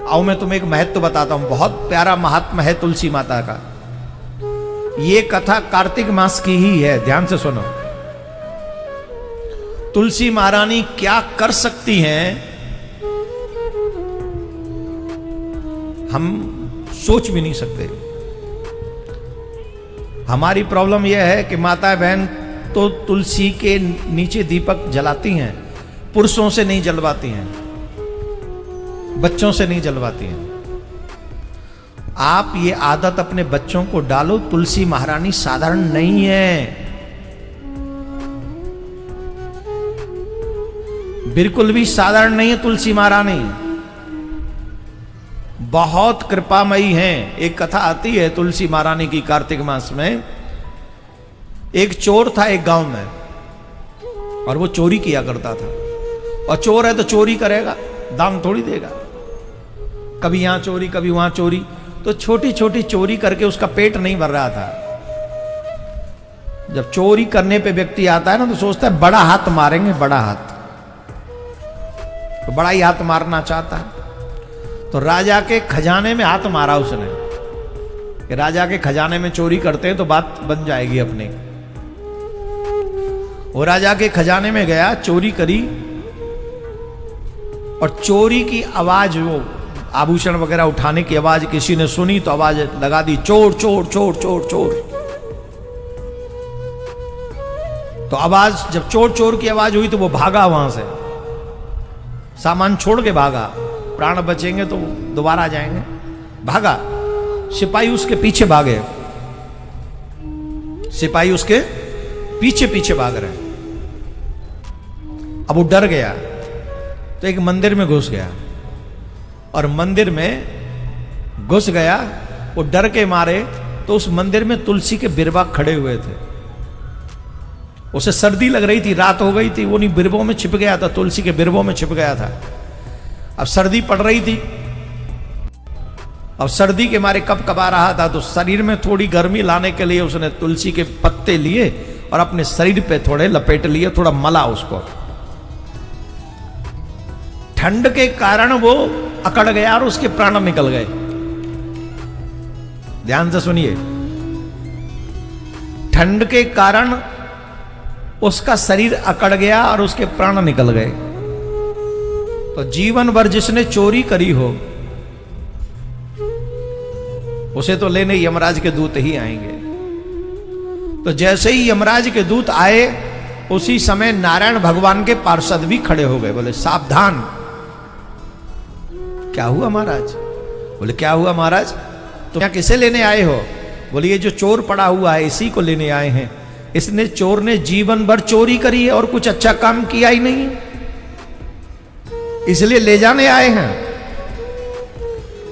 आओ मैं तुम्हें एक महत्व बताता हूं, बहुत प्यारा महात्मा है तुलसी माता का। ये कथा कार्तिक मास की ही है, ध्यान से सुनो। तुलसी महारानी क्या कर सकती हैं हम सोच भी नहीं सकते। हमारी प्रॉब्लम यह है कि माता बहन तो तुलसी के नीचे दीपक जलाती हैं, पुरुषों से नहीं जलवाती हैं, बच्चों से नहीं जलवाती हैं। आप ये आदत अपने बच्चों को डालो। तुलसी महारानी साधारण नहीं है, बिल्कुल भी साधारण नहीं है तुलसी महारानी, बहुत कृपामयी हैं। एक कथा आती है तुलसी महारानी की कार्तिक मास में। एक चोर था एक गांव में, और वो चोरी किया करता था। और चोर है तो चोरी करेगा, दाम थोड़ी देगा, कभी यहां चोरी कभी वहां चोरी। तो छोटी छोटी चोरी करके उसका पेट नहीं भर रहा था। जब चोरी करने पे व्यक्ति आता है ना तो सोचता है बड़ा हाथ मारेंगे, बड़ा हाथ, तो बड़ा ही हाथ मारना चाहता है। तो राजा के खजाने में हाथ मारा उसने कि राजा के खजाने में चोरी करते हैं तो बात बन जाएगी अपनी। वो राजा के खजाने में गया, चोरी करी, और चोरी की आवाज, वो आभूषण वगैरह उठाने की आवाज किसी ने सुनी तो आवाज लगा दी, चोर चोर चोर चोर चोर। तो आवाज, जब चोर चोर की आवाज हुई तो वो भागा वहां से, सामान छोड़ के भागा। प्राण बचेंगे तो दोबारा जाएंगे, भागा। सिपाही उसके पीछे भागे, सिपाही उसके पीछे पीछे भाग रहे। अब वो डर गया तो एक मंदिर में घुस गया, और मंदिर में घुस गया, वो डर के मारे तो उस मंदिर में तुलसी के बिरवा खड़े हुए थे। उसे सर्दी लग रही थी, रात हो गई थी, वो नहीं बिरबों में छिप गया था, तुलसी के बिरबों में छिप गया था। अब सर्दी पड़ रही थी, अब सर्दी के मारे कब कबा रहा था, तो शरीर में थोड़ी गर्मी लाने के लिए उसने तुलसी के पत्ते लिए और अपने शरीर पे थोड़े लपेट लिए, थोड़ा मला उसको। ठंड के कारण वो अकड़ गया और उसके प्राण निकल गए। ध्यान से सुनिए, ठंड के कारण उसका शरीर अकड़ गया और उसके प्राण निकल गए। तो जीवन भर जिसने चोरी करी हो उसे तो लेने यमराज के दूत ही आएंगे। तो जैसे ही यमराज के दूत आए उसी समय नारायण भगवान के पार्षद भी खड़े हो गए, बोले सावधान। क्या हुआ महाराज? बोले क्या हुआ महाराज, तो क्या किसे लेने आए हो? बोले ये जो चोर पड़ा हुआ है इसी को लेने आए हैं। इसने, चोर ने जीवन भर चोरी करी है और कुछ अच्छा काम किया ही नहीं, इसलिए ले जाने आए हैं।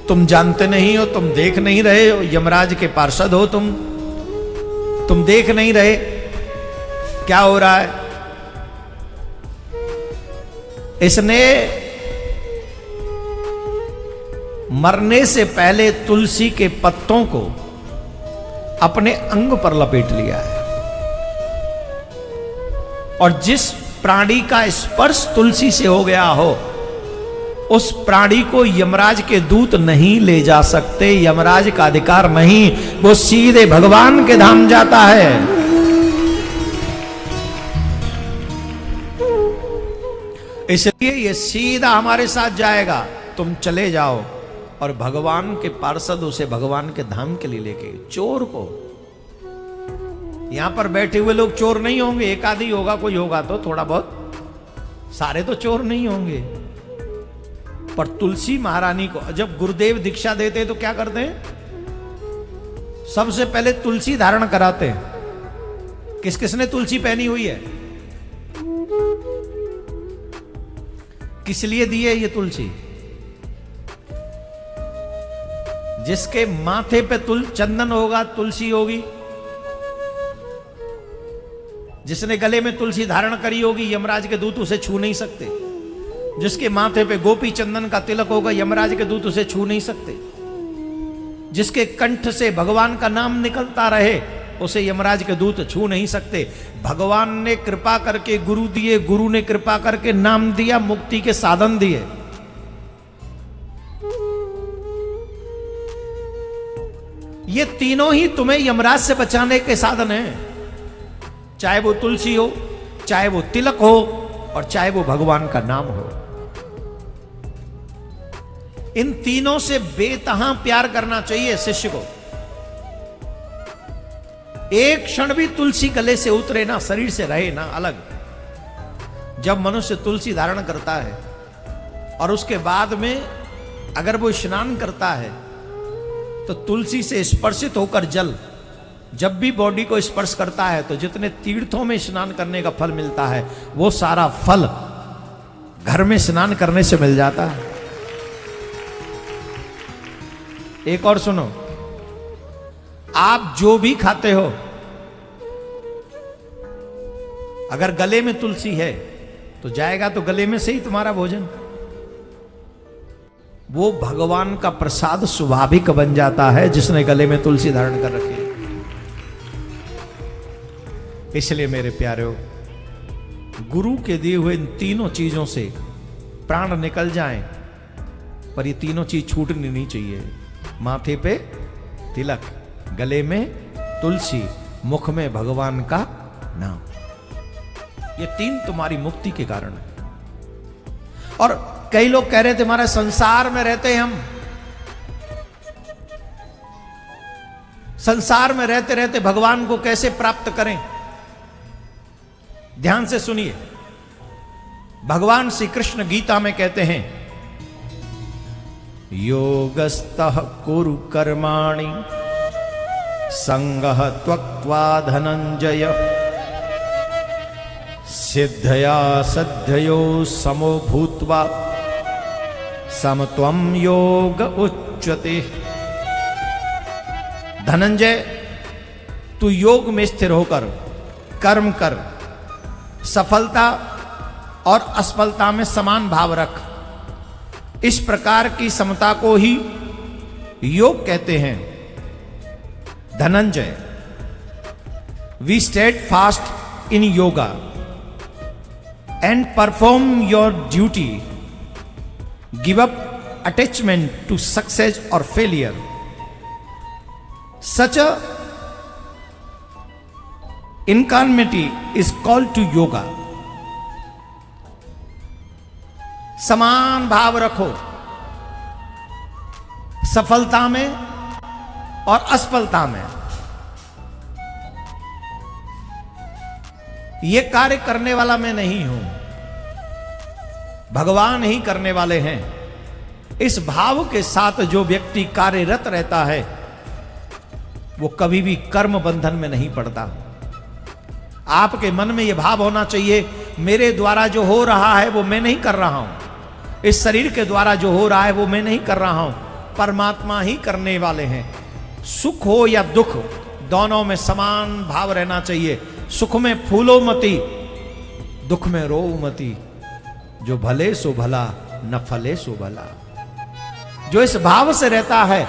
तुम जानते नहीं हो, तुम देख नहीं रहे हो, यमराज के पार्षद हो तुम देख नहीं रहे क्या हो रहा है। इसने मरने से पहले तुलसी के पत्तों को अपने अंग पर लपेट लिया है, और जिस प्राणी का स्पर्श तुलसी से हो गया हो उस प्राणी को यमराज के दूत नहीं ले जा सकते, यमराज का अधिकार नहीं, वो सीधे भगवान के धाम जाता है। इसलिए ये सीधा हमारे साथ जाएगा, तुम चले जाओ। और भगवान के पार्षद उसे भगवान के धाम के लिए लेके, चोर को, यहां पर बैठे हुए लोग चोर नहीं होंगे, एक आधी होगा, कोई होगा तो थोड़ा बहुत, सारे तो चोर नहीं होंगे। पर तुलसी महारानी को जब गुरुदेव दीक्षा देते तो क्या करते हैं? सबसे पहले तुलसी धारण कराते हैं। किस किसने तुलसी पहनी हुई है? किस लिए दी है ये तुलसी? जिसके माथे पे चंदन होगा, तुलसी होगी। जिसने गले में तुलसी धारण करी होगी, यमराज के दूत उसे छू नहीं सकते। जिसके माथे पे गोपी चंदन का तिलक होगा, यमराज के दूत उसे छू नहीं सकते। जिसके कंठ से भगवान का नाम निकलता रहे, उसे यमराज के दूत छू नहीं सकते। भगवान ने कृपा करके गुरु दिए, गुरु ने कृपा करके नाम दिया, मुक्ति के साधन दिए। ये तीनों ही तुम्हें यमराज से बचाने के साधन हैं। चाहे वो तुलसी हो, चाहे वो तिलक हो, और चाहे वो भगवान का नाम हो। इन तीनों से बेतहां प्यार करना चाहिए शिष्य को। एक क्षण भी तुलसी गले से उतरे ना, शरीर से रहे ना अलग। जब मनुष्य तुलसी धारण करता है और उसके बाद में अगर वो स्नान करता है तो तुलसी से स्पर्शित होकर जल जब भी बॉडी को स्पर्श करता है तो जितने तीर्थों में स्नान करने का फल मिलता है वो सारा फल घर में स्नान करने से मिल जाता है। एक और सुनो, आप जो भी खाते हो अगर गले में तुलसी है तो जाएगा तो गले में से ही तुम्हारा भोजन। वो भगवान का प्रसाद स्वाभाविक बन जाता है जिसने गले में तुलसी धारण कर रखी है। इसलिए मेरे प्यारे, गुरु के दिए हुए इन तीनों चीजों से प्राण निकल जाएं पर ये तीनों चीज छूटनी नहीं चाहिए। माथे पे तिलक, गले में तुलसी, मुख में भगवान का नाम, ये तीन तुम्हारी मुक्ति के कारण है। और कई लोग कह रहे थे हमारे संसार में रहते हम, संसार में रहते रहते भगवान को कैसे प्राप्त करें। ध्यान से सुनिए, भगवान श्री कृष्ण गीता में कहते हैं, योगस्तः कुरु कर्माणि संगः त्यक्त्वा धनंजय सिद्धया सद्धयो समो भूत्वा समत्वं योग उच्यते। धनंजय, तू योग में स्थिर होकर कर्म कर, सफलता और असफलता में समान भाव रख। इस प्रकार की समता को ही योग कहते हैं। Dhananjay, be steadfast in yoga and perform your duty, give up attachment to success और failure. Such a equanimity is called to yoga. समान भाव रखो सफलता में और असफलता में। यह कार्य करने वाला मैं नहीं हूं, भगवान ही करने वाले हैं। इस भाव के साथ जो व्यक्ति कार्यरत रहता है वो कभी भी कर्म बंधन में नहीं पड़ता। आपके मन में यह भाव होना चाहिए, मेरे द्वारा जो हो रहा है वो मैं नहीं कर रहा हूं, इस शरीर के द्वारा जो हो रहा है वो मैं नहीं कर रहा हूं, परमात्मा ही करने वाले हैं। सुख हो या दुख, दोनों में समान भाव रहना चाहिए। सुख में फूलो मती, दुख में रो मती। जो भले सो भला, न फले सो भला। जो इस भाव से रहता है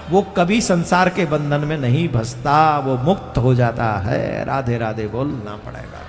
वो कभी संसार के बंधन में नहीं फंसता, वो मुक्त हो जाता है। राधे राधे बोलना पड़ेगा।